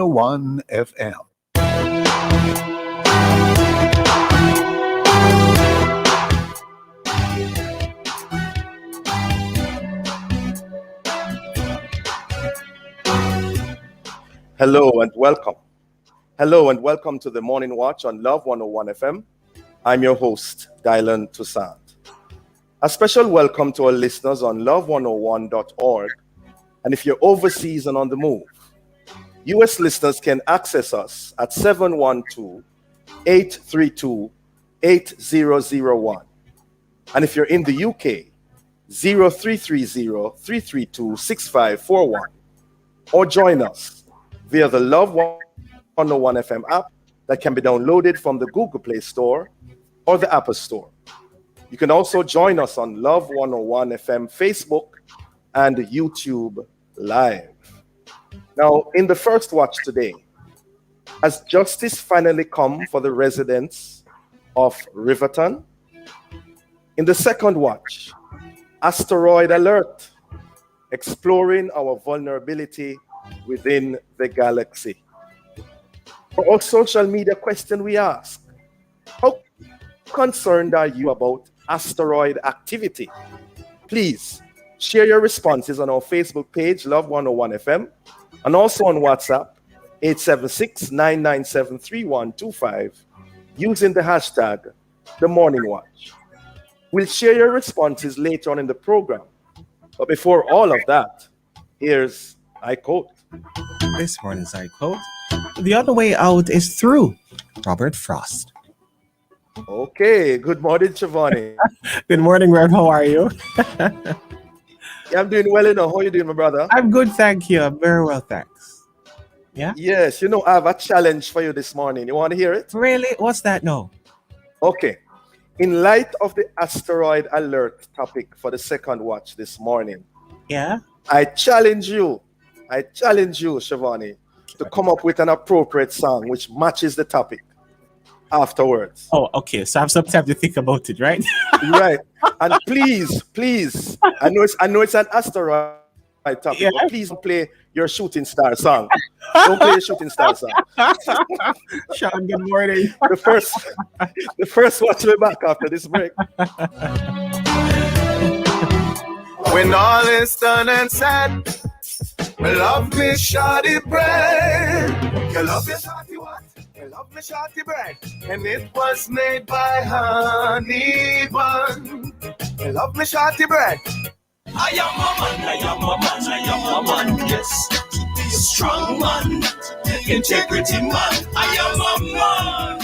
1 FM. Hello and welcome. Hello and welcome to the Morning Watch on Love 101 FM. I'm your host, Dylan Toussaint. A special welcome to our listeners on love101.org. And if you're overseas and on the move, US listeners can access us at 712-832-8001. And if you're in the UK, 0330-332-6541. Or join us via the Love 101 FM app that can be downloaded from the Google Play Store or the Apple Store. You can also join us on Love 101 FM Facebook and YouTube Live. Now, in the first watch today, has justice finally come for the residents of Riverton? In the second watch, asteroid alert, exploring our vulnerability within the galaxy. For our social media question we ask, how concerned are you about asteroid activity? Please share your responses on our Facebook page, Love 101 FM, and also on WhatsApp, 876-997-3125, using the hashtag, The Morning Watch. We'll share your responses later on in the program. But before all of that, here's I Quote. This morning's I Quote: "The other way out is through." Robert Frost. Okay, good morning, Giovanni. Good morning, Rev. How are you? Yeah, I'm doing well enough. How are you doing, my brother? I'm good, thank you. I'm very well, thanks. Yeah? Yes, I have a challenge for you this morning. You want to hear it? Really? What's that? No. Okay. In light of the asteroid alert topic for the second watch this morning, Yeah? I challenge you, Shivani, to come up with an appropriate song which matches the topic afterwards. Oh, okay. So I have some time to think about it, right? Right. And please, I know it's an asteroid topic, Yeah. but please don't play your shooting star song. Don't play your shooting star song. Sean, good morning. The first watch will be back after this break. When all is done and said, love me shawty bread. You love me shawty what? You love me shawty bread. And it was made by honey bun. You love me shawty bread. I am a man, yes. Be a strong man, integrity man. I am a man.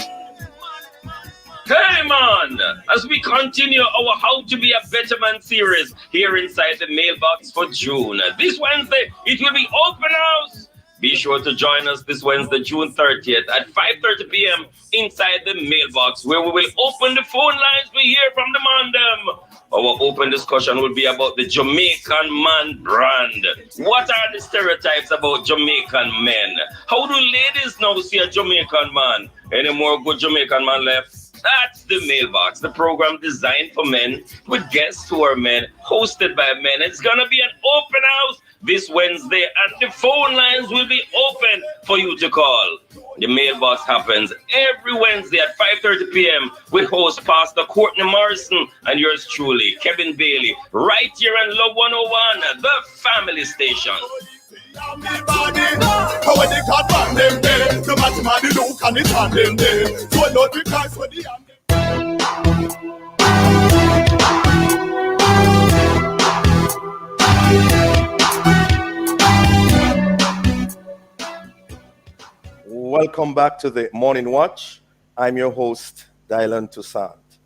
Hey man, as we continue our How to Be a Better Man series here inside the mailbox for June. This Wednesday, it will be open house. Be sure to join us this Wednesday, June 30th at 5:30 p.m. inside the mailbox, where we will open the phone lines to hear from the man them. Our open discussion will be about the Jamaican man brand. What are the stereotypes about Jamaican men? How do ladies now see a Jamaican man? Any more good Jamaican man left? That's the mailbox, the program designed for men, with guests who are men, hosted by men. It's going to be an open house this Wednesday, and the phone lines will be open for you to call. The mailbox happens every Wednesday at 5:30 p.m. with host Pastor Courtney Morrison and yours truly, Kevin Bailey, right here on Love 101, the family station. Welcome back to the Morning Watch. I'm your host, Dylan Toussaint.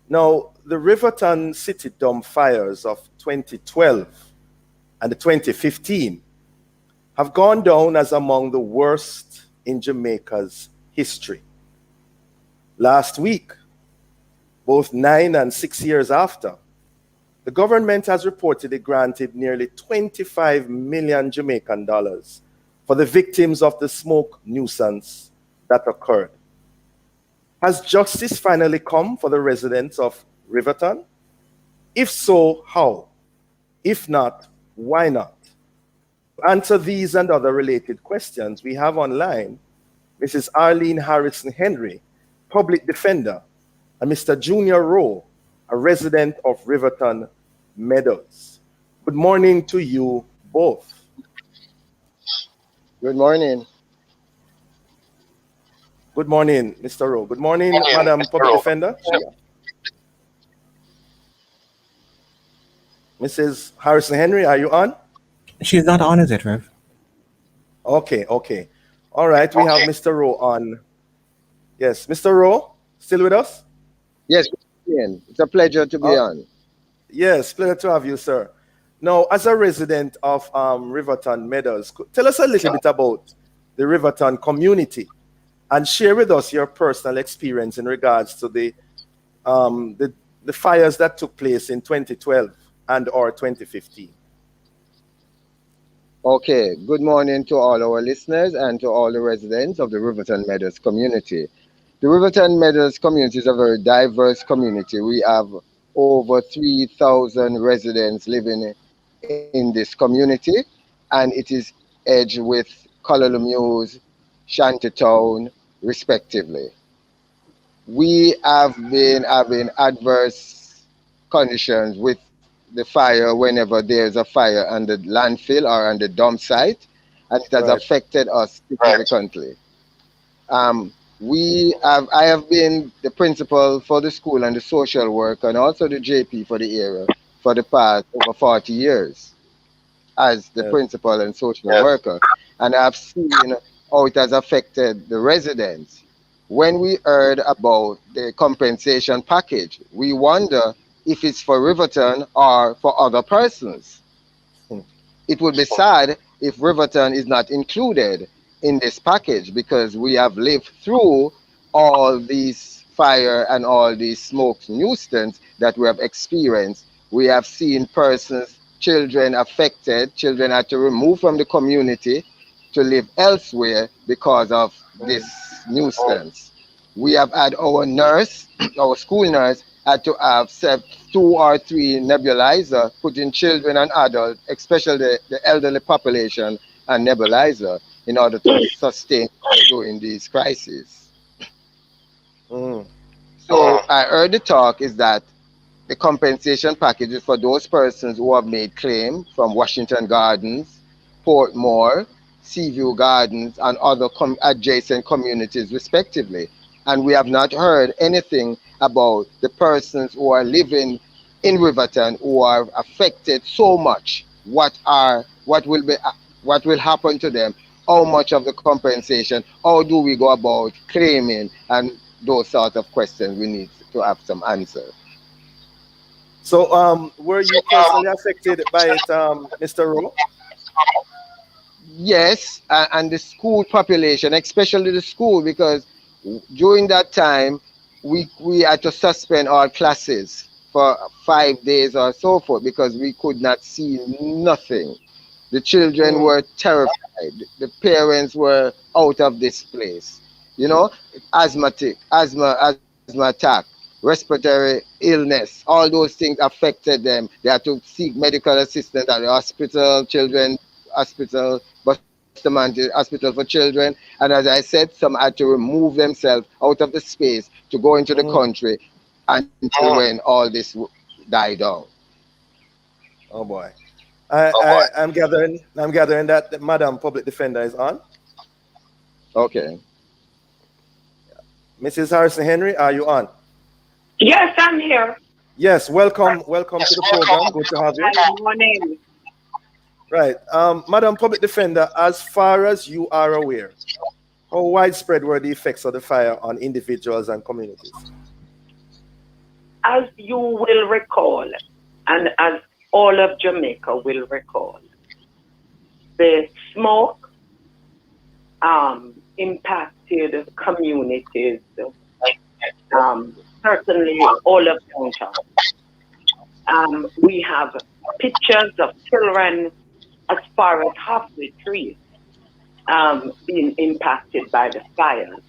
Now, the Riverton City Dump fires of 2012 and the 2015 have gone down as among the worst in Jamaica's history. Last week, both 9 and 6 years after, the government has reportedly granted nearly 25 million Jamaican dollars for the victims of the smoke nuisance that occurred. Has justice finally come for the residents of Riverton? If so, how? If not, why not? answer these and other related questions, we have online Mrs. Arlene Harrison Henry, public defender, and Mr. Junior Rowe, a resident of Riverton Meadows. Good morning to you both. Good morning. Good morning, Mr. Rowe. Good morning, Madam Public Defender. Mrs. Harrison Henry, are you on? She's not on, is it, Rev? Okay. All right, we have Mr. Rowe on. Yes, Mr. Rowe, still with us? Yes, Ian. It's a pleasure to be on. Yes, pleasure to have you, sir. Now, as a resident of Riverton Meadows, tell us a little bit about the Riverton community and share with us your personal experience in regards to the fires that took place in 2012 and or 2015. Okay, good morning to all our listeners and to all the residents of the Riverton Meadows community. The Riverton Meadows community is a very diverse community. We have over 3,000 residents living in this community, and it is edged with Colorlumuze, Shantytown, respectively. We have been having adverse conditions with the fire whenever there's a fire on the landfill or on the dump site, and it has affected us significantly. I have been the principal for the school and the social work and also the JP for the area for the past over 40 years as the principal and social worker. And I've seen how it has affected the residents. When we heard about the compensation package, we wonder if it's for Riverton or for other persons. It would be sad if Riverton is not included in this package, because we have lived through all these fire and all these smoke nuisance that we have experienced. We have seen persons, children affected, children had to remove from the community to live elsewhere because of this nuisance. We have had our nurse, our school nurse, had to have 2 or 3 nebulizer put in children and adults, especially the elderly population, and nebulizer in order to sustain during these crises. So I heard the talk is that the compensation package is for those persons who have made claim from Washington Gardens, Portmore, Seaview Gardens, and other adjacent communities respectively. And we have not heard anything about the persons who are living in Riverton who are affected so much. What will happen to them? How much of the compensation? How do we go about claiming? And those sort of questions we need to have some answer. So, were you personally affected by it, Mr. Rowe? Yes, and the school population, especially the school, because during that time, we had to suspend our classes for 5 days or so forth because we could not see nothing. The children were terrified. The parents were out of this place. Asthma attack, respiratory illness, all those things affected them. They had to seek medical assistance at the hospital, children's hospital, Bustamante Hospital for Children. And as I said, some had to remove themselves out of the space to go into the country until when all this died down. Oh boy. I'm gathering that the Madam Public Defender is on. Okay. Mrs. Harrison Henry, are you on? Yes, I'm here. Yes, welcome to the program. Good to have you. Good morning. Right. Madam Public Defender, as far as you are aware, how widespread were the effects of the fire on individuals and communities? As you will recall, and as all of Jamaica will recall, the smoke impacted communities, certainly all of downtown. We have pictures of children as far as halfway trees being impacted by the fires.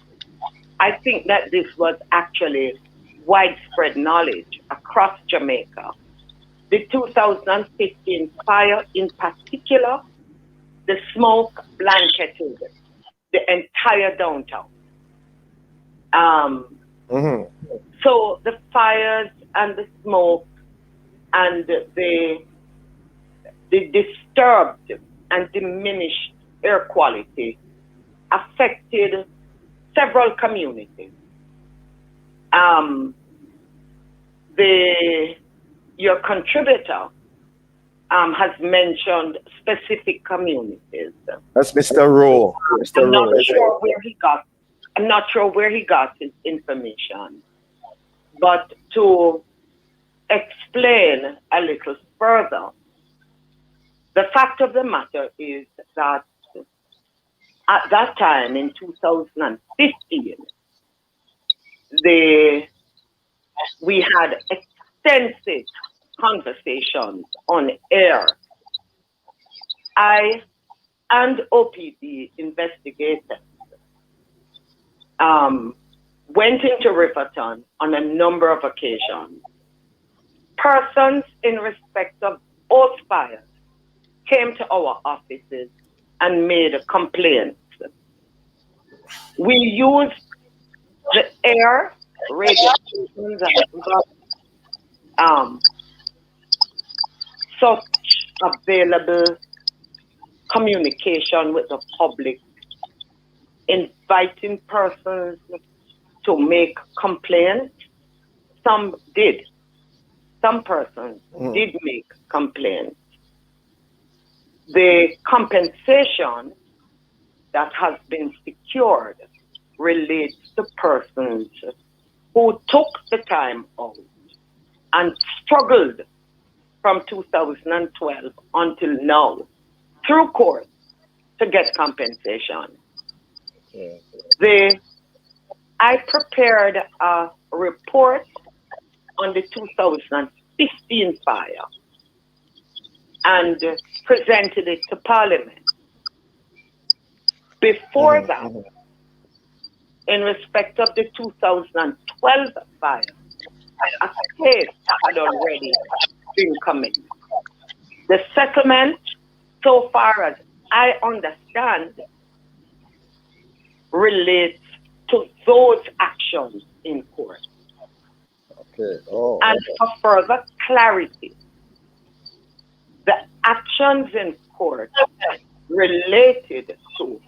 I think that this was actually widespread knowledge across Jamaica. The 2015 fire in particular the smoke blanketed the entire downtown. So the fires and the smoke and the disturbed and diminished air quality affected several communities. Your contributor has mentioned specific communities. That's Mr. Rowe. I'm not sure where he got his information. But to explain a little further, the fact of the matter is that at that time in 2015, we had extensive conversations on air. I and OPD investigators went into Riverton on a number of occasions. Persons in respect of both fires came to our offices and made complaints. We used the air, radio stations, and such available communication with the public, inviting persons to make complaints. Some did. Some persons did make complaints. The compensation that has been secured relates to persons who took the time out and struggled from 2012 until now through court to get compensation. I prepared a report on the 2015 fire and presented it to Parliament. Before that, in respect of the 2012 fire, a case had already been commenced. The settlement, so far as I understand, relates to those actions in court. Okay. And for further clarity, the actions in court related to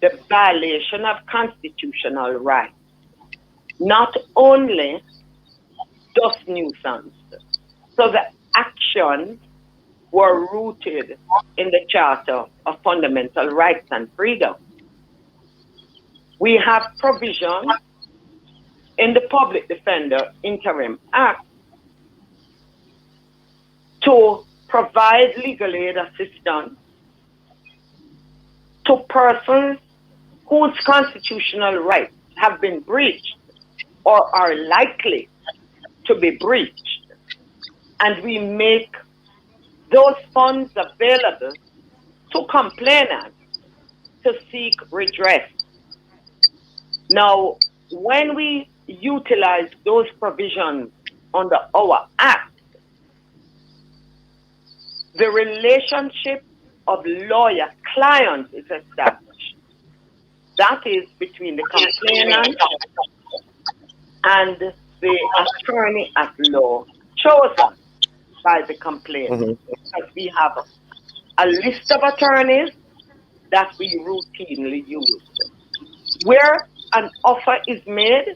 the violation of constitutional rights, not only dust nuisance. So the actions were rooted in the Charter of Fundamental Rights and Freedom. We have provision in the Public Defender Interim Act to provide legal aid assistance to persons whose constitutional rights have been breached or are likely to be breached. And we make those funds available to complainants to seek redress. Now, when we utilize those provisions under our Act, the relationship of lawyer-client is established. That is between the complainant and the attorney at law chosen by the complainant. Because we have a list of attorneys that we routinely use. Where an offer is made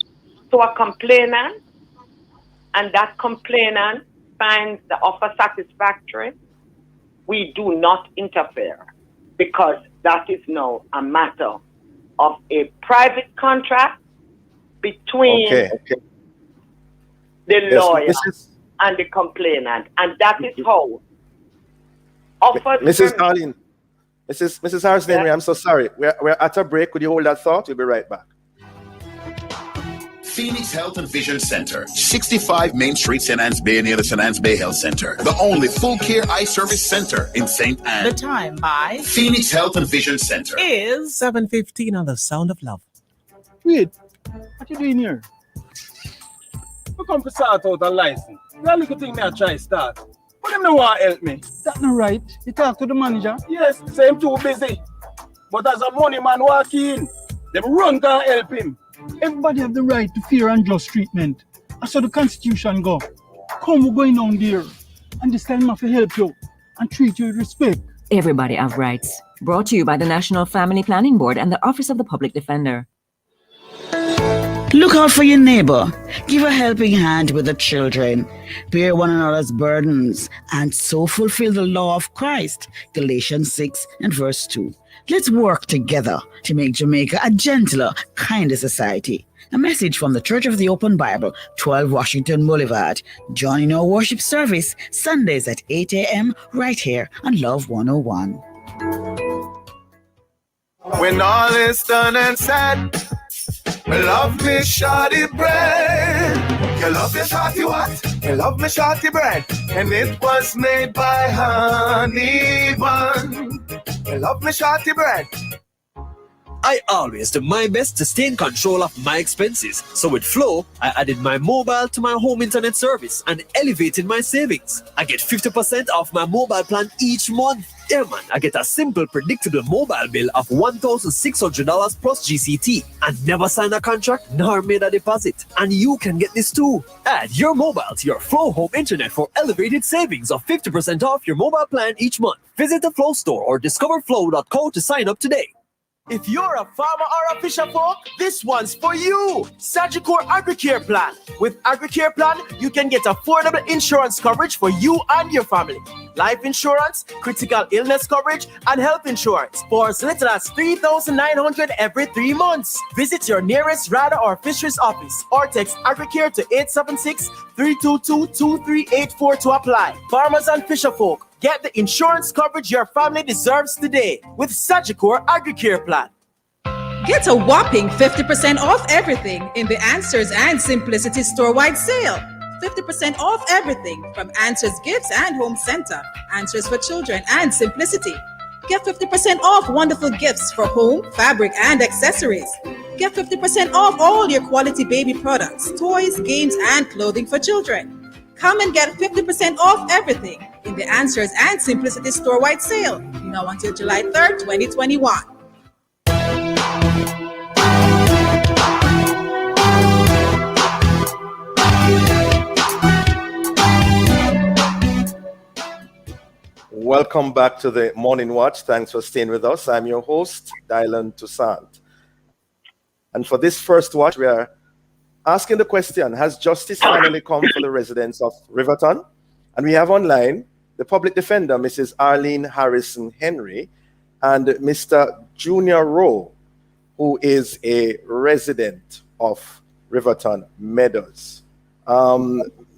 to a complainant and that complainant finds the offer satisfactory, we do not interfere, because that is now a matter of a private contract between the lawyer and the complainant, and that is how offers. Mrs. Darlene, Mrs. Harrison, I'm so sorry. We're at a break. Could you hold that thought? We'll be right back. Phoenix Health and Vision Center, 65 Main Street, St. Anne's Bay, near the St. Anne's Bay Health Center. The only full care eye service center in St. Anne. The time by Phoenix Health and Vision Center is 7:15 on the Sound of Love. Wait, what you doing here? We come to start out a license. The little thing me I try start. But them no want help me. That's not right. You talk to the manager. Yes, same too busy. But as a money man walk in, them run can help him. Everybody have the right to fair and just treatment. That's how the constitution go. Come, we're going down there. And this time I have to help you and treat you with respect. Everybody have rights. Brought to you by the National Family Planning Board and the Office of the Public Defender. Look out for your neighbor. Give a helping hand with the children. Bear one another's burdens and so fulfill the law of Christ. Galatians 6 and verse 2. Let's work together to make Jamaica a gentler, kinder society. A message from the Church of the Open Bible, 12 Washington Boulevard. Join our worship service Sundays at 8 a.m. right here on Love 101. When all is done and said, love me shorty bread. You love me shorty what? You love me shorty bread. And it was made by honey bun. You love me shorty bread. I always do my best to stay in control of my expenses. So with Flow, I added my mobile to my home internet service and elevated my savings. I get 50% off my mobile plan each month. Yeah man, I get a simple, predictable mobile bill of $1,600 plus GCT and never sign a contract nor made a deposit. And you can get this too. Add your mobile to your Flow home internet for elevated savings of 50% off your mobile plan each month. Visit the Flow store or discoverflow.co to sign up today. If you're a farmer or a fisher folk, this one's for you. Sagicor AgriCare Plan. With AgriCare Plan, you can get affordable insurance coverage for you and your family. Life insurance, critical illness coverage, and health insurance for as little as $3,900 every 3 months. Visit your nearest RADA or fisheries office or text AgriCare to 876-322-2384 to apply. Farmers and fisher folk, get the insurance coverage your family deserves today with Sagicor AgriCare Plan. Get a whopping 50% off everything in the Answers and Simplicity store-wide sale. 50% off everything from Answers Gifts and Home Center, Answers for Children, and Simplicity. Get 50% off wonderful gifts for home, fabric, and accessories. Get 50% off all your quality baby products, toys, games, and clothing for children. Come and get 50% off everything in the Answers and Simplicity store-wide sale, now until July 3rd, 2021. Welcome back to the Morning Watch. Thanks for staying with us. I'm your host, Dylan Toussaint. And for this first watch, we are asking the question, has justice finally come for the residents of Riverton? And we have online the public defender, Mrs. Arlene Harrison Henry, and Mr. Junior Rowe, who is a resident of Riverton Meadows.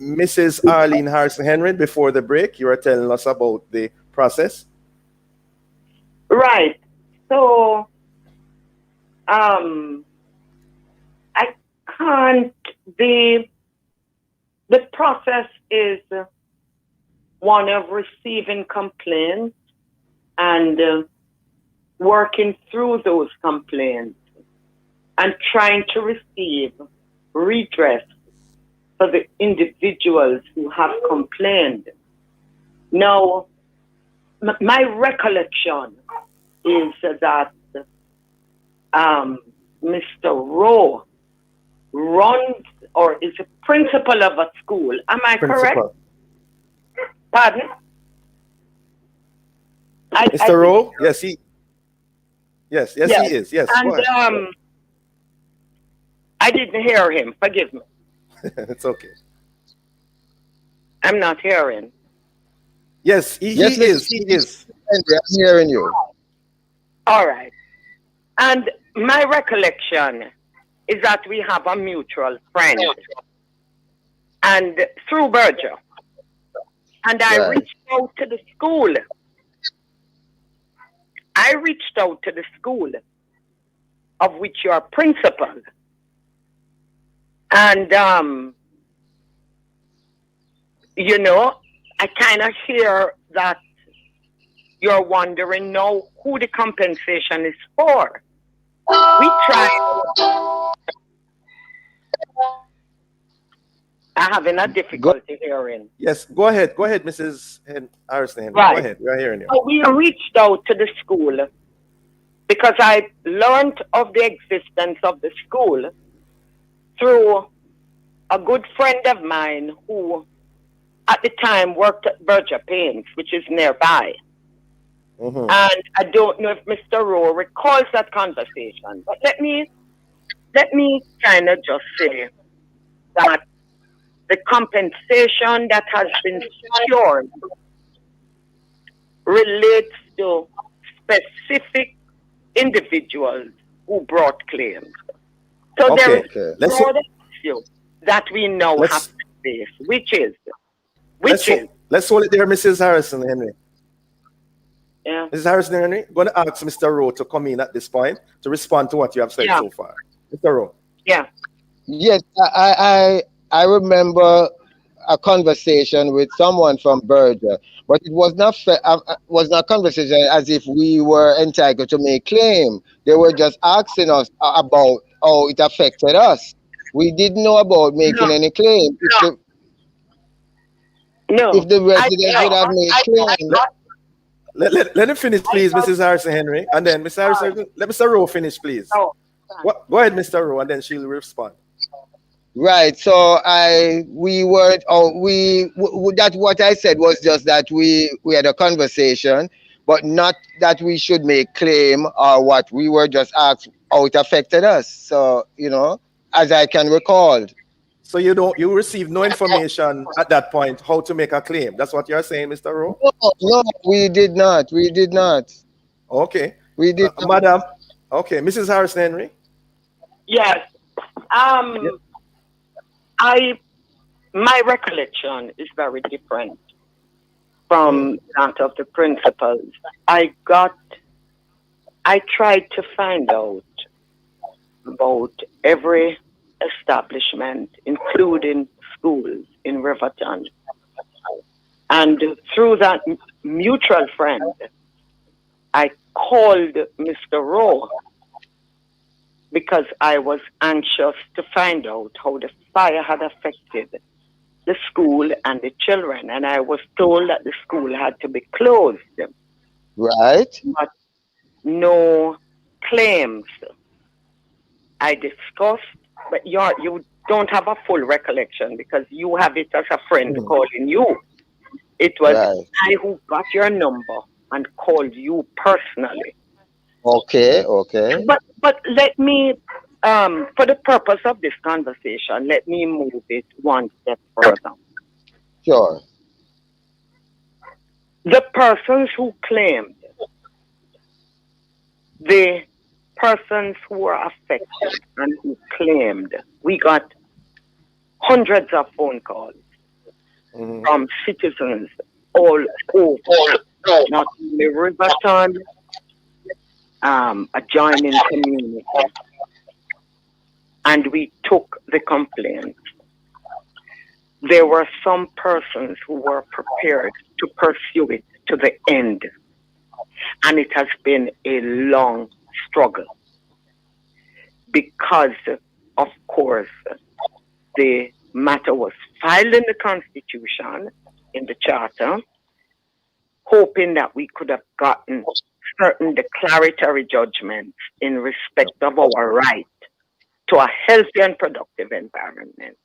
Mrs. Arlene Harrison Henry, before the break, you were telling us about the process. Right. So, I can't, the process is one of receiving complaints and working through those complaints and trying to receive redress for the individuals who have complained. Now, my recollection is that Mr. Rowe runs or is a principal of a school. Am I correct? Pardon? Mr. Rowe? Yes, he is. Yes. And I didn't hear him. Forgive me. It's okay. I'm not hearing. Yes, he is. I'm hearing you. All right. And my recollection is that we have a mutual friend. And through Berger. And I reached out to the school. Of which you are principal. And, you know, I kind of hear that you're wondering now who the compensation is for. We tried. I'm having a difficulty hearing. Yes, go ahead. Go ahead, Mrs. Harrison. Right. Go ahead. We are hearing you. So we reached out to the school because I learned of the existence of the school through a good friend of mine who at the time worked at Berger Paints, which is nearby. Mm-hmm. And I don't know if Mr. Rowe recalls that conversation, but let me kind of just say that the compensation that has been secured relates to specific individuals who brought claims. So Okay, there is okay. a broader issue that we now have to face, which is Let's hold it there, Mrs. Harrison Henry. Yeah. Mrs. Harrison Henry, I'm going to ask Mr. Rowe to come in at this point to respond to what you have said so far. Mr. Rowe. Yeah. Yes, I remember a conversation with someone from Berger, but it was not was not a conversation as if we were entitled to make claim. They were just asking us about how it affected us. We didn't know about making any claim. If the residents would have made claim. Let him finish, please, Mrs. Harrison Henry. And then, Mr. Harrison, let Mr. Rowe finish, please. Go ahead, Mr. Rowe, and then she'll respond. Right. So that what I said was just that we had a conversation, but not that we should make claim or what. We were just asked how it affected us. So, as I can recall. So you received no information at that point how to make a claim. That's what you're saying, Mr. Rowe? No, we did not. We did not. Okay. We did not. Madam. Okay, Mrs. Harrison Henry. Yes. My recollection is very different from that of the principals. I tried to find out about every establishment, including schools in Riverton. And through that mutual friend, I called Mr. Rowe because I was anxious to find out how the fire had affected the school and the children. And I was told that the school had to be closed. Right. But no claims. I discussed, but you don't have a full recollection because you have it as a friend calling you. It was I who got your number and called you personally. Okay. But let me, for the purpose of this conversation, let me move it one step further. Sure. The persons who claimed, the persons who were affected and who claimed, we got hundreds of phone calls from citizens all over, not only Riverton, adjoining community. And we took the complaints. There were some persons who were prepared to pursue it to the end. And it has been a long struggle because, of course, the matter was filed in the Constitution, in the Charter, hoping that we could have gotten certain declaratory judgments in respect of our right to a healthy and productive environment.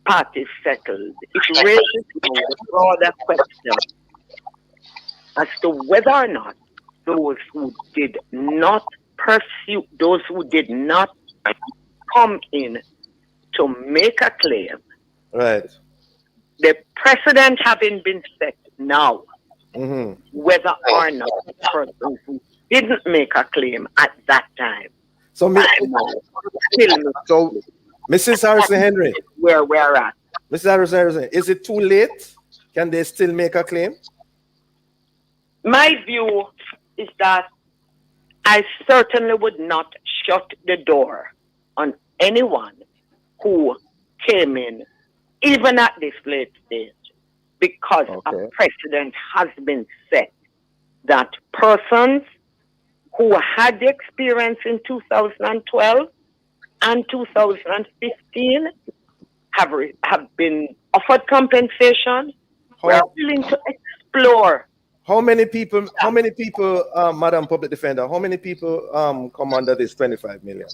Parties settled. It raises a broader question as to whether or not those who did not pursue, those who did not come in to make a claim, right? The precedent having been set now, whether or not the person who didn't make a claim at that time. So, Mrs. Harrison Henry, where we're at. Mrs. Harrison, is it too late? Can they still make a claim? My view is that I certainly would not shut the door on anyone who came in, even at this late stage, because a precedent has been set that persons who had the experience in 2012 and 2015 have been offered compensation. We're willing to explore. How many people, Madam Public Defender, how many people come under this 25 million?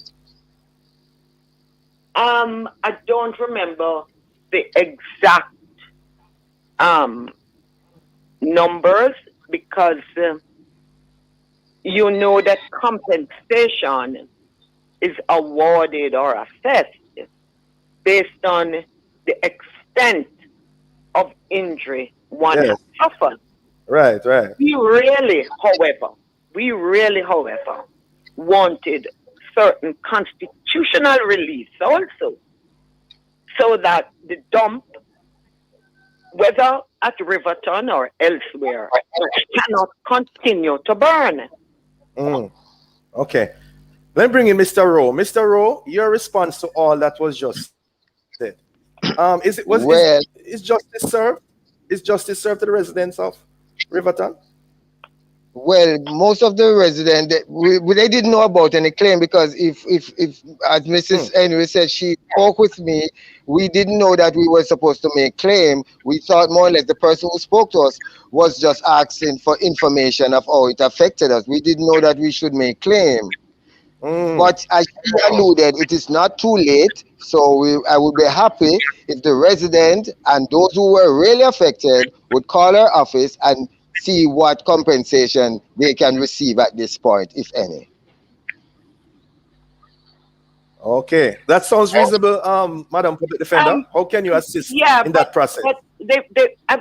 I don't remember the exact numbers because you know that compensation is awarded or assessed based on the extent of injury one has suffered. Right. We really, however, wanted certain constitutional reliefs also, so that the dump, whether at Riverton or elsewhere, cannot continue to burn. Okay. Let me bring in Mr. Rowe. Mr. Rowe, your response to all that was just said. Is justice served? Is justice served to the residents of Riverton? Well, most of the residents, they didn't know about any claim because if as Mrs. Henry said, she spoke with me, we didn't know that we were supposed to make claim. We thought more or less the person who spoke to us was just asking for information of how it affected us. We didn't know that we should make claim. But as she alluded, it is not too late. So I would be happy if the resident and those who were really affected would call our office and see what compensation they can receive at this point, if any. Okay, that sounds reasonable, Madam Public Defender. How can you assist in that process? But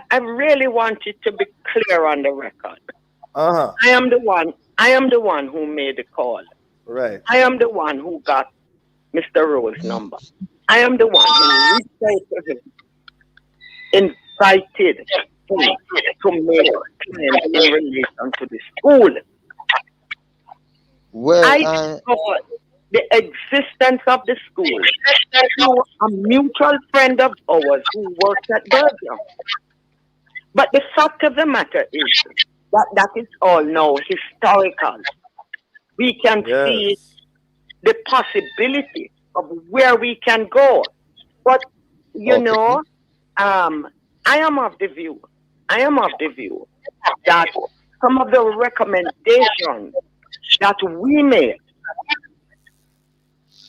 I really want it to be clear on the record. Uh-huh. I am the one who made the call. Right. I am the one who got Mr. Rowe's number. I am the one who reached out to him, invited him to make claims in relation to the school. Well, I discovered the existence of the school through a mutual friend of ours who works at Bergen. But the fact of the matter is that is all now historical. We can see the possibility of where we can go. But, you know, I am of the view that some of the recommendations that we made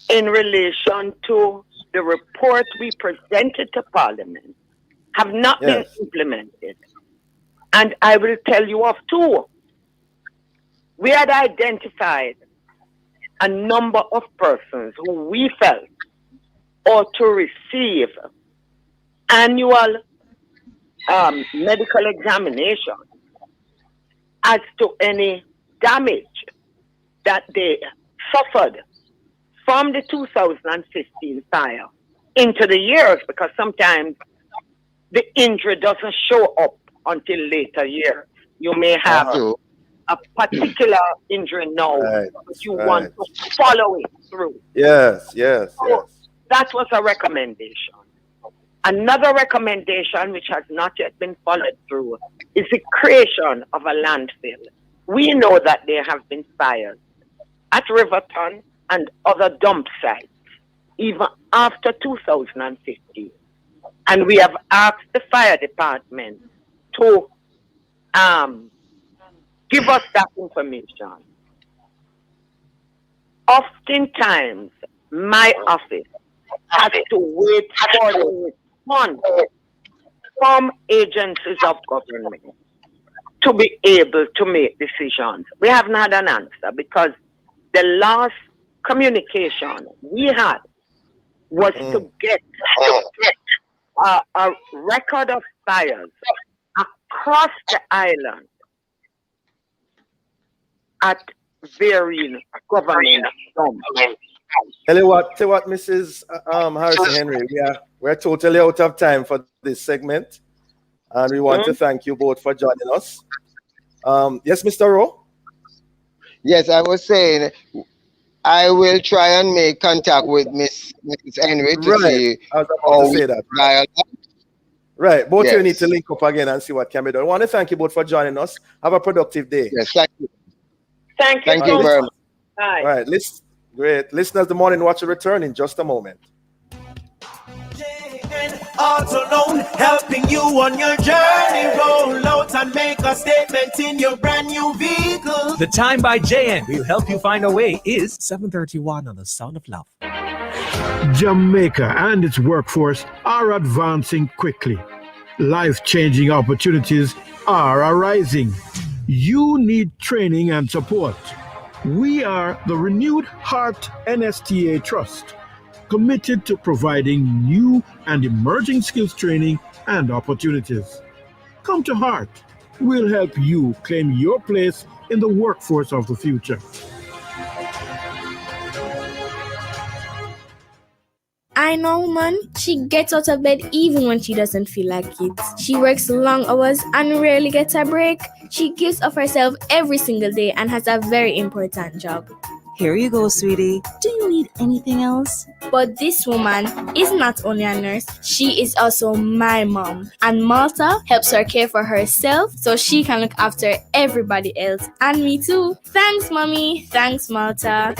in relation to the report we presented to Parliament have not been implemented. And I will tell you of two. We had identified a number of persons who we felt ought to receive annual medical examination as to any damage that they suffered from the 2015 fire into the years, because sometimes the injury doesn't show up until later years. You may have a particular injury now, but you want to follow it through. Yes. That was a recommendation. Another recommendation, which has not yet been followed through, is the creation of a landfill. We know that there have been fires at Riverton and other dump sites, even after 2015. And we have asked the fire department to give us that information. Oftentimes, my office has to wait for the response from agencies of government to be able to make decisions. We haven't had an answer because the last communication we had was to get a record of fires across the island at varying government dumps. Tell you what, Mrs. Harrison Henry, we're totally out of time for this segment, and we want to thank you both for joining us. Yes, Mr. Rowe? Yes, I was saying I will try and make contact with Mrs. Henry to see I was about to say that. Right, both of you need to link up again and see what can be done. I want to thank you both for joining us. Have a productive day. Yes, thank you. Thank you very much. Bye. All right, great. Listeners, the Morning Watch will return in just a moment. Auto Loan, helping you on your journey. Roll out and make a statement in your brand new vehicle. The time by JN will help you find a way is 7:31 on the Sound of Love. Jamaica and its workforce are advancing quickly. Life-changing opportunities are arising. You need training and support. We are the Renewed Heart NSTA Trust, committed to providing new and emerging skills training and opportunities. Come to Heart. We'll help you claim your place in the workforce of the future. I know, man. She gets out of bed even when she doesn't feel like it. She works long hours and rarely gets a break. She gives of herself every single day and has a very important job. Here you go, sweetie. Do you need anything else? But this woman is not only a nurse, she is also my mom. And Malta helps her care for herself so she can look after everybody else. And me too. Thanks, Mommy. Thanks, Malta.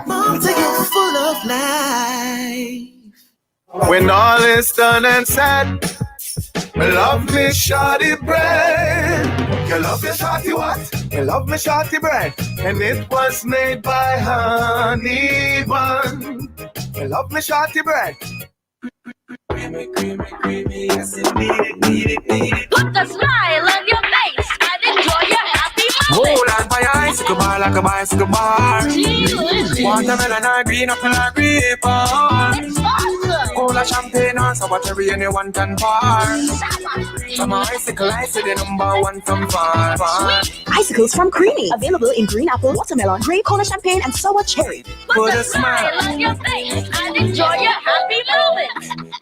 Malta, you're full of life. When all is done and said, me love me shorty bread. You love me shorty what? You love me shorty bread. And it was made by honey bun. You love me shorty bread. Creamy, creamy, creamy, yes indeed. Put a smile on your face and enjoy your happy moment. Hold on by your icicle bar like a bicycle bar. Watermelon or green apple or grape. It's awesome. Cola champagne or sour cherry anyone can pour. From icicle, I say the number one from far. Icicles from Creamy. Available in green apple, watermelon, grape, cola champagne, and sour cherry. Put a smile on your face and enjoy your happy moment.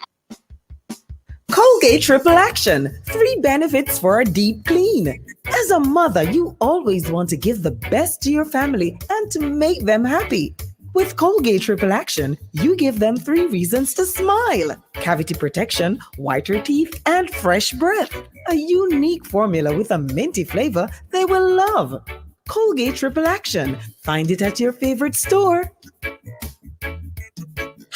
Colgate Triple Action. 3 benefits for a deep clean. As a mother, you always want to give the best to your family and to make them happy. With Colgate Triple Action, you give them 3 reasons to smile: cavity protection, whiter teeth, and fresh breath. A unique formula with a minty flavor they will love. Colgate Triple Action. Find it at your favorite store.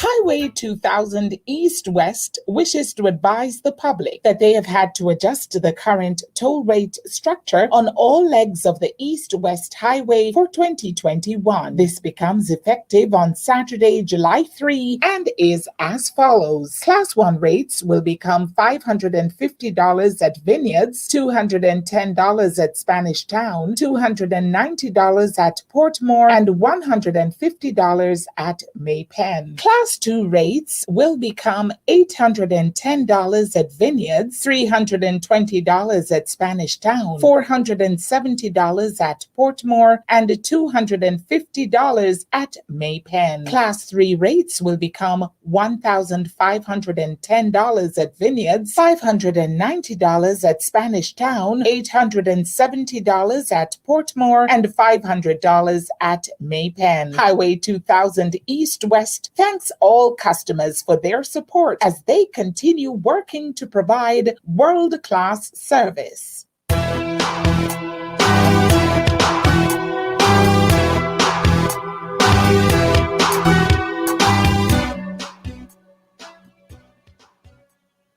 Highway 2000 East-West wishes to advise the public that they have had to adjust the current toll rate structure on all legs of the East-West Highway for 2021. This becomes effective on Saturday, July 3, and is as follows. Class 1 rates will become $550 at Vineyards, $210 at Spanish Town, $290 at Portmore, and $150 at Maypen. Class 2 rates will become $810 at Vineyards, $320 at Spanish Town, $470 at Portmore, and $250 at Maypen. Class 3 rates will become $1,510 at Vineyards, $590 at Spanish Town, $870 at Portmore, and $500 at Maypen. Highway 2000 East-West thanks all customers for their support as they continue working to provide world-class service.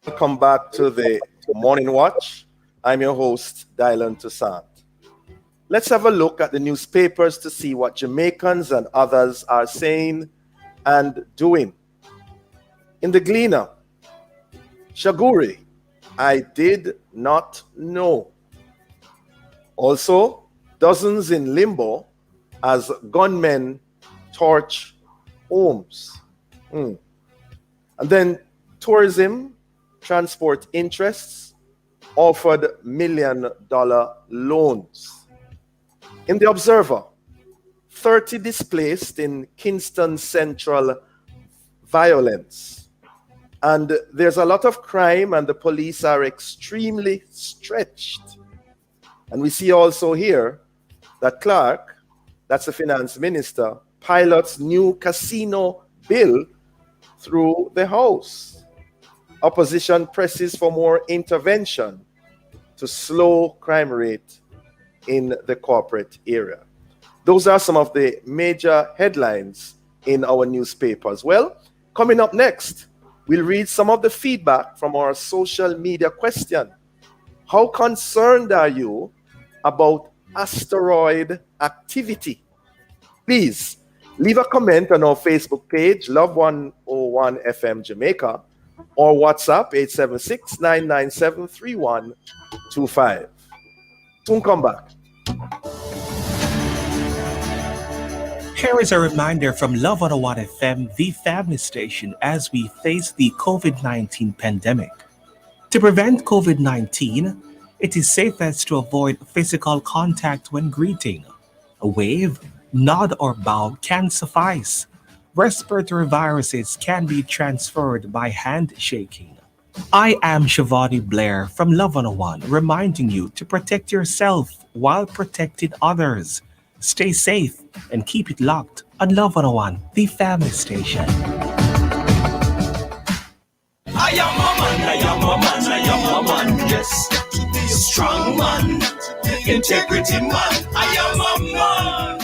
Welcome back to the Morning Watch. I'm your host, Dylan Toussaint. Let's have a look at the newspapers to see what Jamaicans and others are saying and doing. In the Gleaner, Shaguri, I did not know. Also, dozens in limbo as gunmen torch homes. And then tourism, transport interests offered $1 million loans. In the Observer, 30 displaced in Kingston Central violence. And there's a lot of crime and the police are extremely stretched. And we see also here that Clark, that's the finance minister, pilots new casino bill through the House. Opposition presses for more intervention to slow crime rate in the corporate area. Those are some of the major headlines in our newspapers. Well, coming up next, we'll read some of the feedback from our social media question. How concerned are you about asteroid activity? Please leave a comment on our Facebook page, Love 101 FM Jamaica, or WhatsApp 876-997-3125. Soon come back. Here is a reminder from Love 101 FM, the family station, as we face the COVID-19 pandemic. To prevent COVID-19, it is safest to avoid physical contact when greeting. A wave, nod, or bow can suffice. Respiratory viruses can be transferred by handshaking. I am Shivani Blair from Love 101, reminding you to protect yourself while protecting others. Stay safe and keep it locked on Love 101, the family station. I am a man, I am a man, I am a man, yes. Strong man, integrity man, I am a man.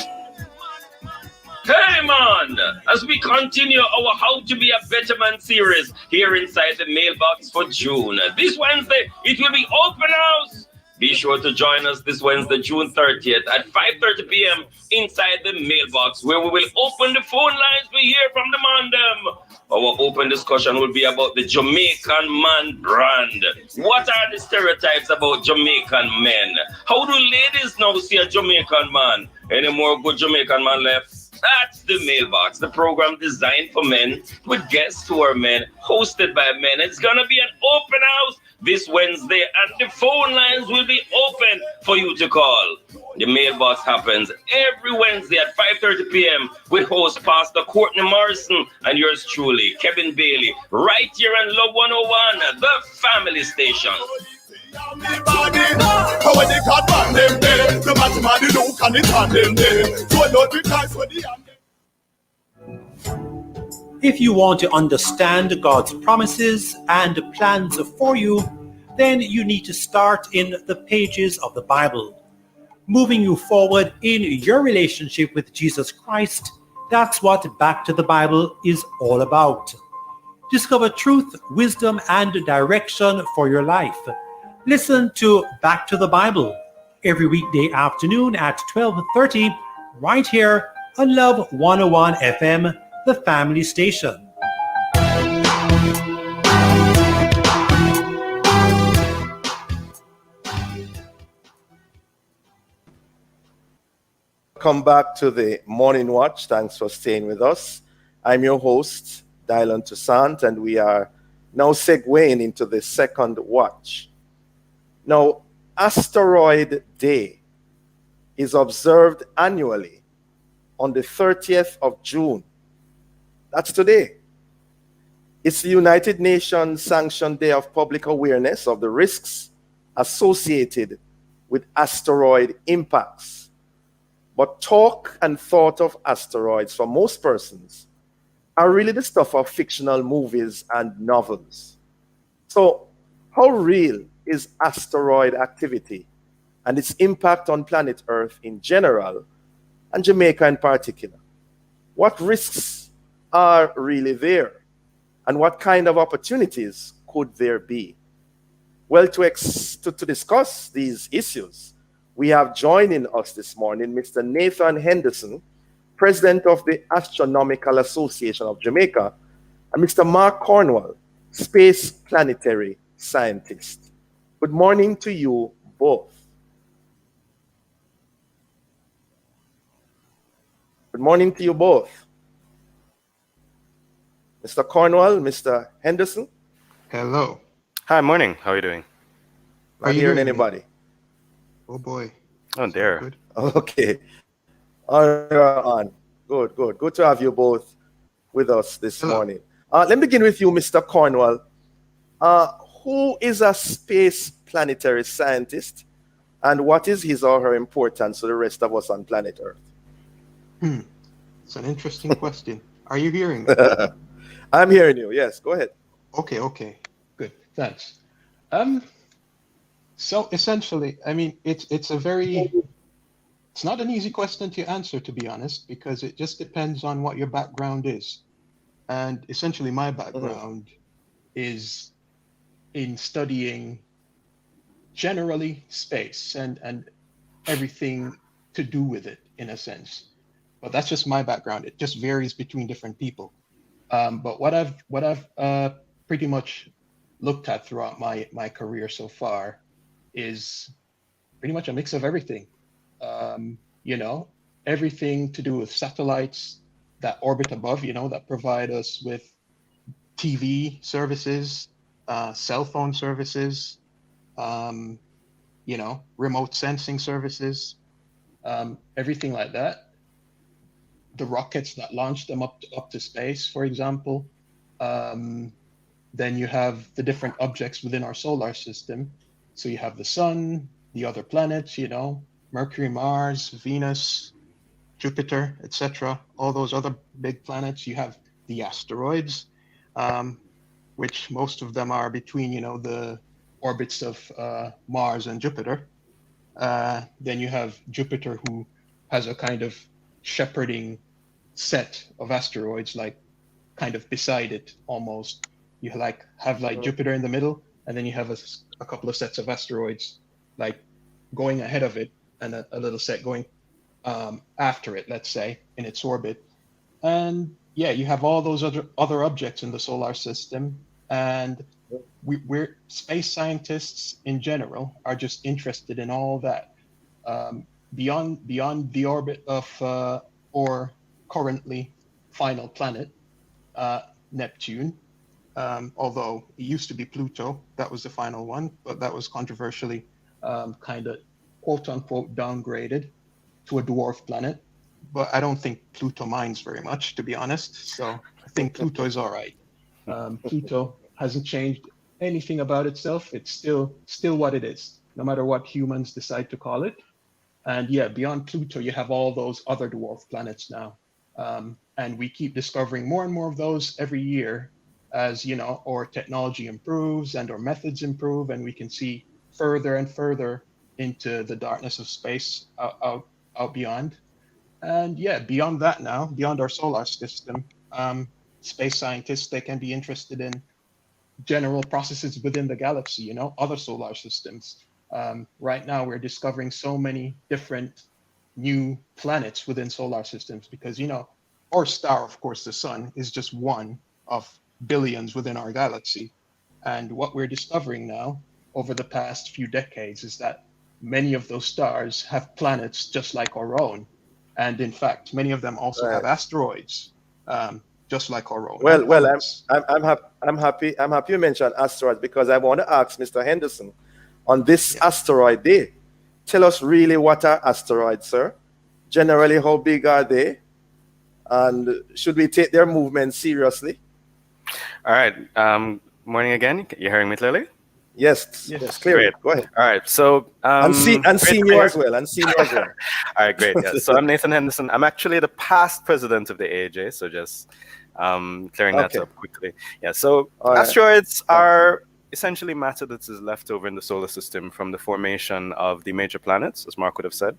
Hey man, as we continue our How to Be a Better Man series here inside the mailbox for June. This Wednesday, it will be open house. Be sure to join us this Wednesday, June 30th at 5:30 p.m. inside the mailbox, where we will open the phone lines to hear from the man them. Our open discussion will be about the Jamaican man brand. What are the stereotypes about Jamaican men? How do ladies now see a Jamaican man? Any more good Jamaican man left? That's the mailbox, the program designed for men with guests who are men, hosted by men. It's going to be an open house this Wednesday, and the phone lines will be open for you to call. The mailbox happens every Wednesday at 5:30 p.m. with host Pastor Courtney Morrison and yours truly, Kevin Bailey, right here on Love 101, the family station. If you want to understand God's promises and plans for you, then you need to start in the pages of the Bible. Moving you forward in your relationship with Jesus Christ, that's what Back to the Bible is all about. Discover truth, wisdom, and direction for your life. Listen to Back to the Bible every weekday afternoon at 12:30 right here on Love 101 FM, the family station. Welcome back to the Morning Watch. Thanks for staying with us. I'm your host, Dylan Toussaint, and we are now segueing into the second watch. Now, Asteroid Day is observed annually on the 30th of June. That's today. It's the United Nations sanctioned day of public awareness of the risks associated with asteroid impacts. But talk and thought of asteroids for most persons are really the stuff of fictional movies and novels. So, how real is asteroid activity and its impact on planet Earth in general and Jamaica in particular? What risks are really there, and what kind of opportunities could there be? Well, to discuss these issues, we have joining us this morning Mr. Nathan Henderson, President of the Astronomical Association of Jamaica, and Mr. Mark Cornwall, Space Planetary Scientist. Good morning to you both. Good morning to you both. Mr. Cornwall, Mr. Henderson. Hello. Hi, morning. How are you doing? Not hearing anybody. Oh boy. Oh, there. Good. Okay. On. Good. Good to have you both with us this morning. Let me begin with you, Mr. Cornwall. Who is a space planetary scientist, and what is his or her importance to the rest of us on planet Earth? It's an interesting question. Are you hearing me? I'm hearing you. Yes, go ahead. Okay. Good. Thanks. So essentially, I mean, it's not an easy question to answer, to be honest, because it just depends on what your background is. And essentially my background is in studying generally space and everything to do with it in a sense. But that's just my background. It just varies between different people. But what I've pretty much looked at throughout my career so far is pretty much a mix of everything. Everything to do with satellites that orbit above, that provide us with TV services, cell phone services, remote sensing services, everything like that. The rockets that launch them up to space, for example. Then you have the different objects within our solar system. So you have the sun, the other planets, Mercury, Mars, Venus, Jupiter, etc. All those other big planets. You have the asteroids, which most of them are between, the orbits of Mars and Jupiter. Then you have Jupiter, who has a kind of shepherding set of asteroids, like kind of beside it almost. You have Jupiter in the middle, and then you have a couple of sets of asteroids like going ahead of it, and a little set going after it, let's say, in its orbit. And yeah, you have all those other objects in the solar system, and we're space scientists in general are just interested in all that. Beyond the orbit of our currently final planet, Neptune, although it used to be Pluto, that was the final one, but that was controversially kind of quote unquote downgraded to a dwarf planet. But I don't think Pluto minds very much, to be honest. So I think Pluto is all right. Pluto hasn't changed anything about itself. It's still what it is, no matter what humans decide to call it. And yeah, beyond Pluto, you have all those other dwarf planets now. And we keep discovering more and more of those every year as, our technology improves and our methods improve, and we can see further and further into the darkness of space out beyond. And yeah, beyond that now, beyond our solar system, space scientists, they can be interested in general processes within the galaxy, other solar systems. Right now, we're discovering so many different new planets within solar systems because, our star, of course, the sun, is just one of billions within our galaxy. And what we're discovering now over the past few decades is that many of those stars have planets just like our own. And in fact, many of them also have asteroids, just like our own. Well, I'm happy you mentioned asteroids, because I want to ask Mr. Henderson, on this asteroid day, tell us really what are asteroids, sir? Generally, how big are they? And should we take their movement seriously? All right. Morning again. You hearing me clearly? Yes, clear. Great. Go ahead. All right. So and seeing you as well. All right, great. Yeah. So I'm Nathan Henderson. I'm actually the past president of the AAJ. So just clearing that up quickly. Yeah. So asteroids are essentially matter that is left over in the solar system from the formation of the major planets, as Mark would have said.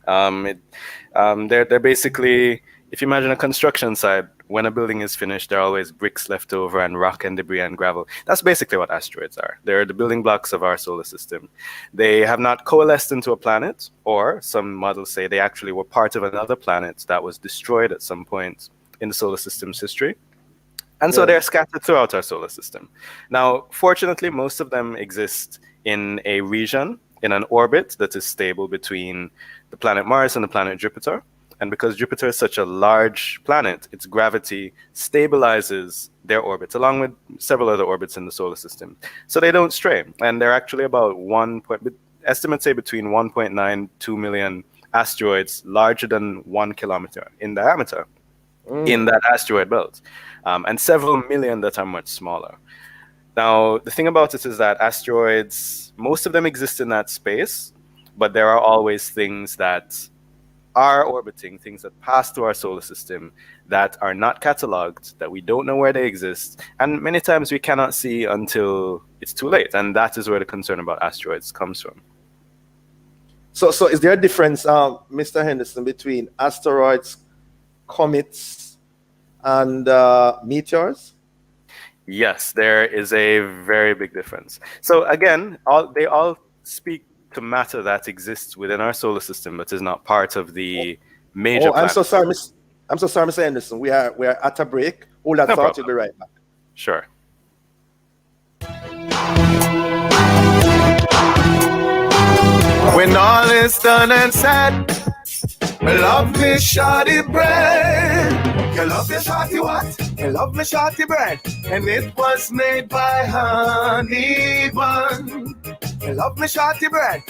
They're basically, if you imagine a construction site, when a building is finished, there are always bricks left over and rock and debris and gravel. That's basically what asteroids are. They're the building blocks of our solar system. They have not coalesced into a planet, or some models say they actually were part of another planet that was destroyed at some point in the solar system's history. And so they're scattered throughout our solar system. Now, fortunately, most of them exist in a region, in an orbit that is stable between the planet Mars and the planet Jupiter. And because Jupiter is such a large planet, its gravity stabilizes their orbits, along with several other orbits in the solar system. So they don't stray. And they're actually about estimates say between 1.92 million asteroids larger than 1 kilometer in diameter in that asteroid belt. And several million that are much smaller. Now, the thing about it is that asteroids, most of them exist in that space, but there are always things that are orbiting, things that pass through our solar system that are not cataloged, that we don't know where they exist, and many times we cannot see until it's too late. And that is where the concern about asteroids comes from. So is there a difference, Mr. Henderson, between asteroids, comets, and meteors? Yes, there is a very big difference. So again, they all speak to matter that exists within our solar system, but is not part of the major. Oh, I'm so planets. sorry, Mr. Anderson. We are at a break. Hold that No thought. problem. We'll be right back. Sure. When all is done and said, love me shorty bread. You love me shorty what? You love me shorty bread. And it was made by honey bun. You love me shorty bread.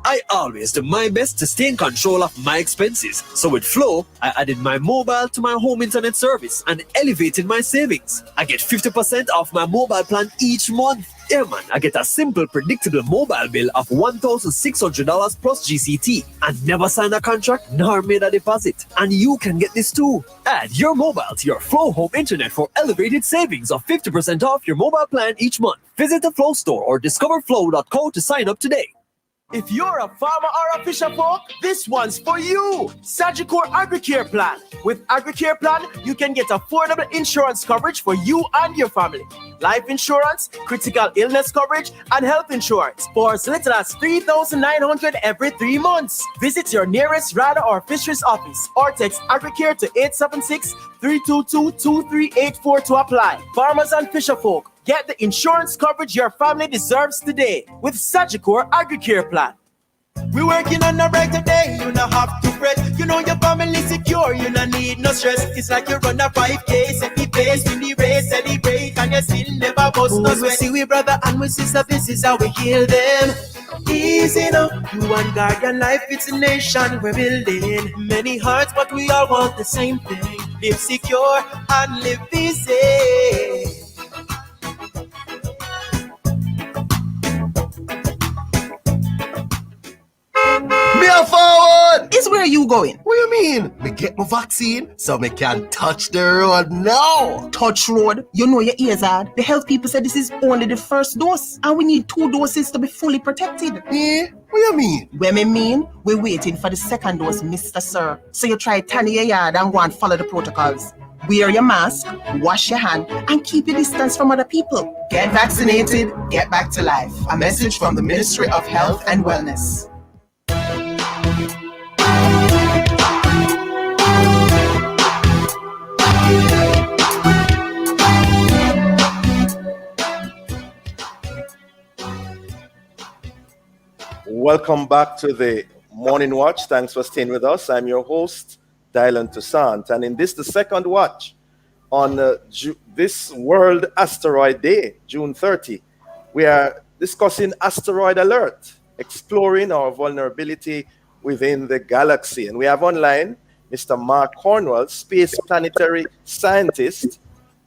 I always do my best to stay in control of my expenses. So with Flow, I added my mobile to my home internet service and elevated my savings. I get 50% off my mobile plan each month. Yeah, man, I get a simple, predictable mobile bill of $1,600 plus GCT and never sign a contract nor made a deposit. And you can get this too. Add your mobile to your Flow home internet for elevated savings of 50% off your mobile plan each month. Visit the Flow store or discoverflow.co to sign up today. If you're a farmer or a fisher folk, this one's for you. Sagicor AgriCare Plan. With AgriCare Plan, you can get affordable insurance coverage for you and your family. Life insurance, critical illness coverage, and health insurance for as little as $3,900 every 3 months. Visit your nearest RADA or fisheries office or text AgriCare to 876-322-2384 to apply. Farmers and fisher folk, get the insurance coverage your family deserves today with Sagicor AgriCare Plan. We working on a brighter day, you not have to fret. You know your family secure, you not need no stress. It's like you run a 5K, set the pace, win the race, celebrate, and you still never bust no sweat. We see we brother and we sister, this is how we heal them. Easy now, you and Guardian Life, it's a nation we're building. Many hearts, but we all want the same thing. Live secure and live easy. Me a forward! Is where you going? What you mean? Me get my vaccine so me can touch the road now. Touch road? You know your ears hard. The health people said this is only the first dose, and we need 2 doses to be fully protected. Eh? What you mean? What me mean? We're waiting for the second dose, Mr. Sir. So you try turn your yard and go and follow the protocols. Wear your mask, wash your hand, and keep your distance from other people. Get vaccinated, get back to life. A message from the Ministry of Health and Wellness. Welcome back to the Morning Watch. Thanks for staying with us. I'm your host, Dylan Toussaint. And in this, the second watch on this World Asteroid Day, June 30, we are discussing asteroid alert, exploring our vulnerability within the galaxy. And we have online Mr. Mark Cornwell, space planetary scientist,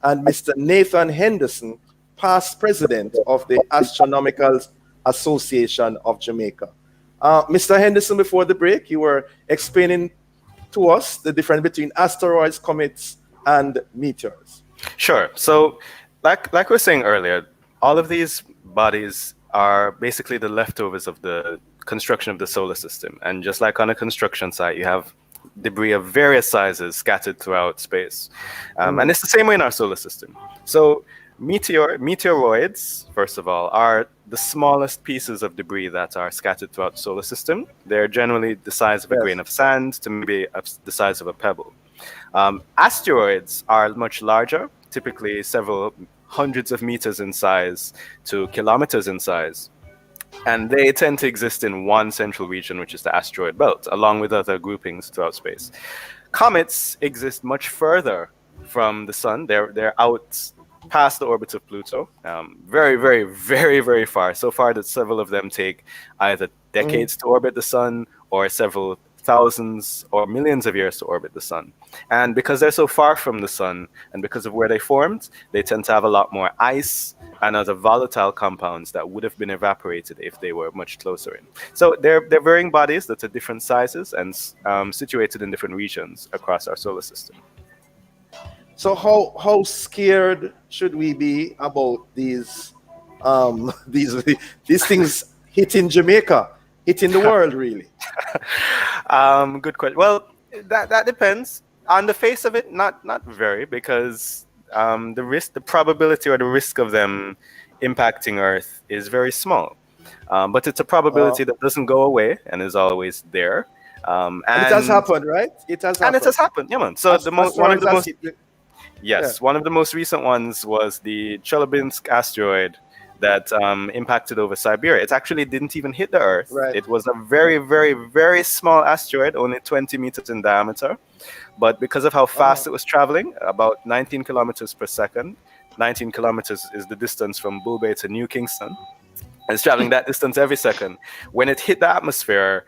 and Mr. Nathan Henderson, past president of the Astronomical Association of Jamaica. Mr. Henderson, before the break, you were explaining to us the difference between asteroids, comets, and meteors. Sure. So, like we were saying earlier, all of these bodies are basically the leftovers of the construction of the solar system. And just like on a construction site, you have debris of various sizes scattered throughout space. And it's the same way in our solar system. So meteoroids, first of all, are the smallest pieces of debris that are scattered throughout the solar system. They're generally the size of a grain of sand to maybe the size of a pebble. Asteroids are much larger, typically several hundreds of meters in size to kilometers in size. And they tend to exist in one central region, which is the asteroid belt, along with other groupings throughout space. Comets exist much further from the sun. They're out past the orbit of Pluto, very, very, very, very far. So far that several of them take either decades to orbit the sun or several thousands or millions of years to orbit the sun. And because they're so far from the sun and because of where they formed, they tend to have a lot more ice and other volatile compounds that would have been evaporated if they were much closer in. So they're varying bodies that are different sizes and situated in different regions across our solar system. So how scared should we be about these things hitting Jamaica, hitting the world, really? Good question. Well, that depends. On the face of it, not very, because the probability or the risk of them impacting Earth is very small. But it's a probability that doesn't go away and is always there. And it has happened, right? It has happened. And it has happened, yeah, man. So one of the most recent ones was the Chelyabinsk asteroid that impacted over Siberia. It actually didn't even hit the Earth. Right. It was a very, very, very small asteroid, only 20 meters in diameter. But because of how fast it was traveling, about 19 kilometers per second, 19 kilometers is the distance from Bull Bay to New Kingston. And it's traveling that distance every second. When it hit the atmosphere,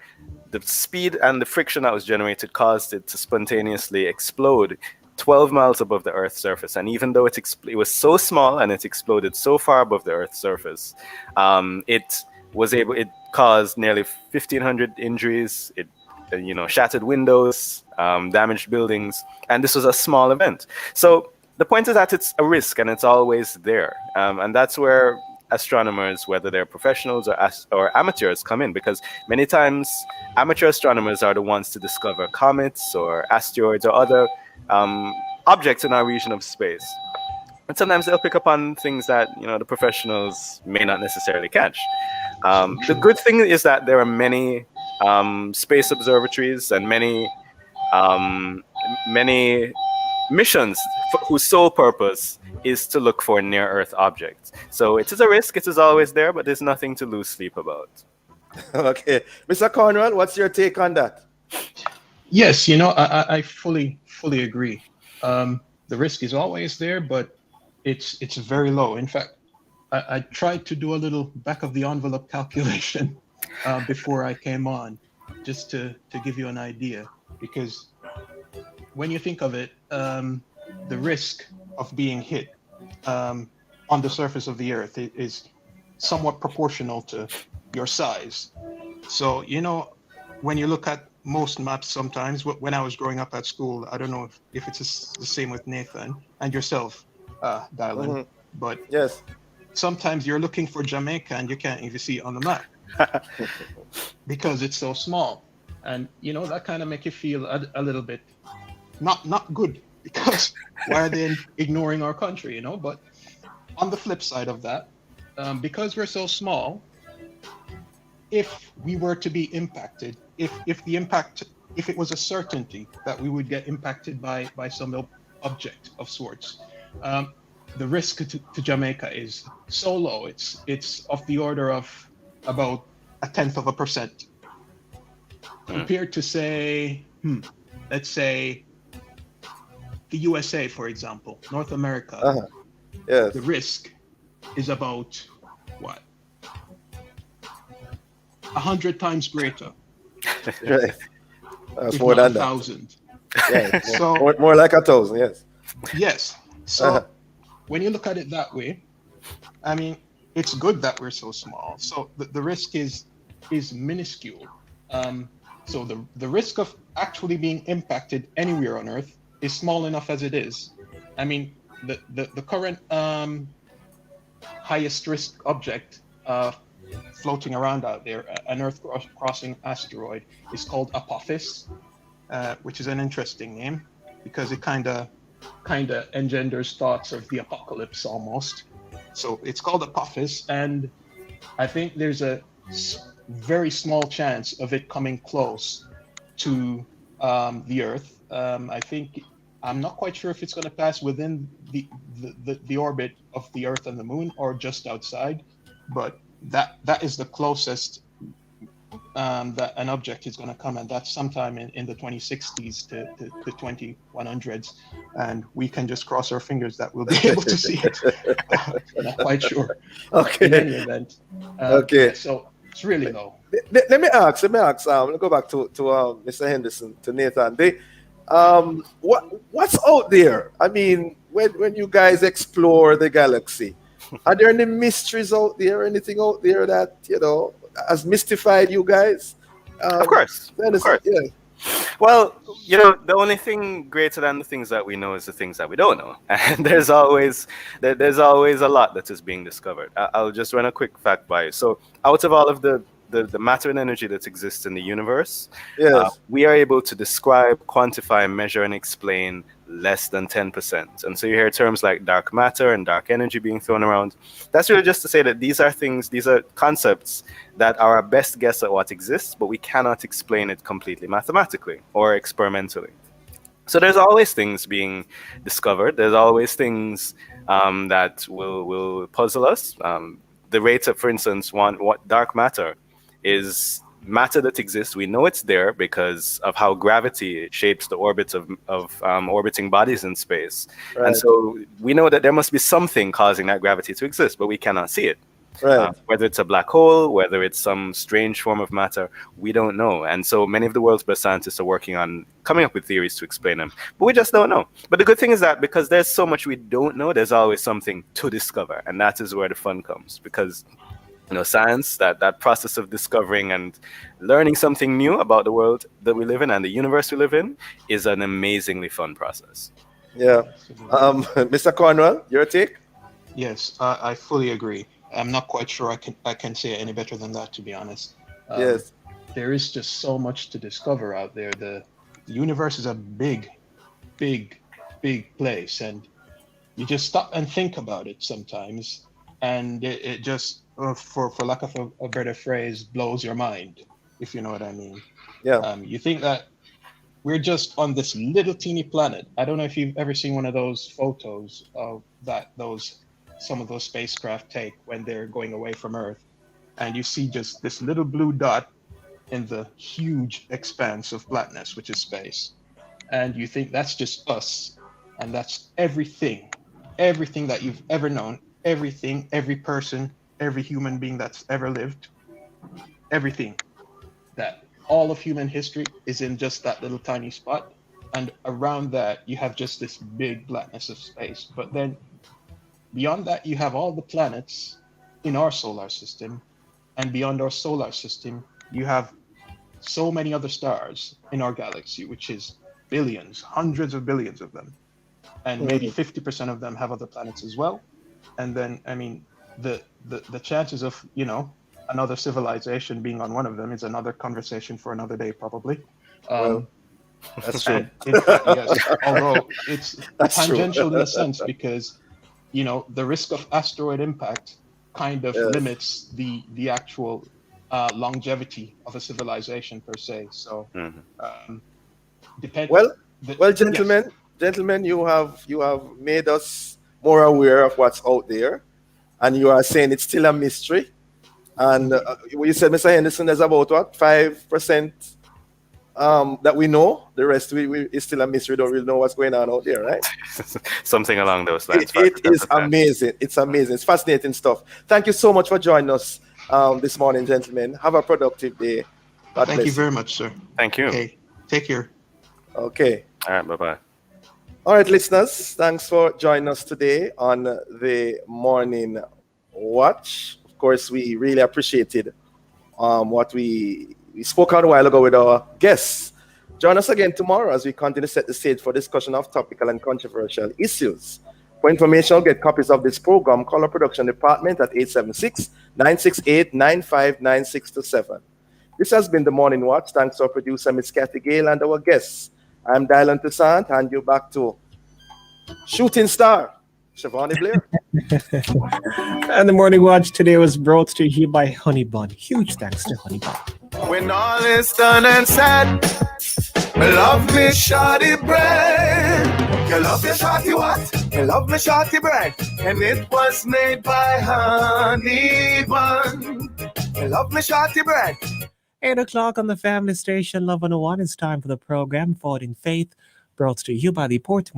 the speed and the friction that was generated caused it to spontaneously explode 12 miles above the Earth's surface. And even though it was so small and it exploded so far above the Earth's surface, it caused nearly 1,500 injuries. It shattered windows, damaged buildings, and this was a small event. So the point is that it's a risk and it's always there. And that's where astronomers, whether they're professionals or amateurs, come in, because many times amateur astronomers are the ones to discover comets or asteroids or other objects in our region of space. And sometimes they'll pick up on things that the professionals may not necessarily catch. The good thing is that there are many space observatories and many missions whose sole purpose is to look for near-Earth objects. So it is a risk, it is always there, but there's nothing to lose sleep about. Okay. Mr. Cornwell, what's your take on that? Yes, I fully agree. The risk is always there, but it's very low. In fact, I tried to do a little back-of-the-envelope calculation before I came on, just to give you an idea, because when you think of it, the risk of being hit on the surface of the Earth is somewhat proportional to your size. So, when you look at most maps sometimes, when I was growing up at school, I don't know if it's the same with Nathan and yourself, Dylan, but yes, sometimes you're looking for Jamaica and you can't even see it on the map because it's so small. And, that kind of make you feel a little bit not good, because why are they ignoring our country, But on the flip side of that, because we're so small, if we were to be impacted, if it was a certainty that we would get impacted by some object of sorts, the risk to Jamaica is so low. It's of the order of about 0.1% compared to, say, let's say the USA, for example, North America. Yes. The risk is about what? 100 times greater. Right. If More not than 1,000. Yeah. So more like 1,000. Yes. Yes. So when you look at it that way, I mean, it's good that we're so small. So the risk is minuscule. So the risk of actually being impacted anywhere on Earth is small enough as it is. I mean, the current highest risk object floating around out there, an Earth crossing asteroid, is called Apophis, which is an interesting name because it kind of engenders thoughts of the apocalypse almost. So it's called Apophis, and I think there's a very small chance of it coming close to the Earth. I'm not quite sure if it's going to pass within the orbit of the Earth and the Moon or just outside, but that is the closest that an object is going to come, and that's sometime in the 2060s to 2100s, and we can just cross our fingers that we'll be able to see it. Not quite sure. Okay. In any event. Okay. So it's really low. Let me ask. Let's go back to Mr. Henderson, to Nathan. What's out there? I mean, when you guys explore the galaxy, are there any mysteries out there? Anything out there that has mystified you guys? Of course. Yeah. Well, the only thing greater than the things that we know is the things that we don't know, and there's always a lot that is being discovered. I'll just run a quick fact by you. So, out of all of the the matter and energy that exists in the universe, Yes. we are able to describe, quantify, measure, and explain less than 10%. And so you hear terms like dark matter and dark energy being thrown around. That's really just to say that these are concepts that are our best guess at what exists, but we cannot explain it completely mathematically or experimentally. So there's always things being discovered. There's always things that will puzzle us. The rate of, for instance, what dark matter is matter that exists. We know it's there because of how gravity shapes the orbits of orbiting bodies in space. Right. And so we know that there must be something causing that gravity to exist, but we cannot see it. Right. Whether it's a black hole, whether it's some strange form of matter, we don't know. And so many of the world's best scientists are working on coming up with theories to explain them, but we just don't know. But the good thing is that because there's so much we don't know, there's always something to discover. And that is where the fun comes, because science, that process of discovering and learning something new about the world that we live in and the universe we live in is an amazingly fun process. Yeah. Mr. Cornwell, your take? Yes, I fully agree. I'm not quite sure I can say it any better than that, to be honest. Yes. There is just so much to discover out there. The universe is a big place, and you just stop and think about it sometimes, and it just, for lack of a better phrase, blows your mind, if you know what I mean. Yeah. You think that we're just on this little teeny planet. I don't know if you've ever seen one of those photos of some of those spacecraft take when they're going away from Earth, and you see just this little blue dot in the huge expanse of blackness, which is space. And you think that's just us, and that's everything that you've ever known, everything, every person, every human being that's ever lived, everything, that all of human history is in just that little tiny spot. And around that, you have just this big blackness of space. But then beyond that, you have all the planets in our solar system. And beyond our solar system, you have so many other stars in our galaxy, which is billions, hundreds of billions of them. And maybe 50% of them have other planets as well. And then, I mean, the chances of, another civilization being on one of them is another conversation for another day, probably. That's true. Yes, although it's That's tangential true. in a sense because, the risk of asteroid impact kind of limits the actual longevity of a civilization per se. So, gentlemen, you have made us more aware of what's out there, and you are saying it's still a mystery. And you said, Mr. Henderson, there's about what 5% that we know. The rest is still a mystery. Don't really know what's going on out there, right? Something along those lines. It is amazing. It's amazing. It's fascinating stuff. Thank you so much for joining us this morning, gentlemen. Have a productive day. God Thank bless you very much, sir. Thank you. Okay, take care. Okay. All right, bye-bye. All right, listeners, thanks for joining us today on the Morning Watch. Of course, we really appreciated what we spoke out a while ago with our guests. Join us again tomorrow as we continue to set the stage for discussion of topical and controversial issues. For information or get copies of this program, call our production department at 876-968-959627. This has been the Morning Watch. Thanks to our producer, Ms. Kathy Gale, and our guests. I'm Dylan Toussaint. Hand you back to Shooting Star, Siobhan Blair. And the Morning Watch today was brought to you by Honey Bun. Huge thanks to Honey Bun. When all is done and said, love me shorty bread. You love your shorty what? You love me shorty bread. And it was made by Honey Bun. You love me shorty bread. 8 o'clock on the family station, Love 101. It's time for the program Forwarding Faith, brought to you by the Portmore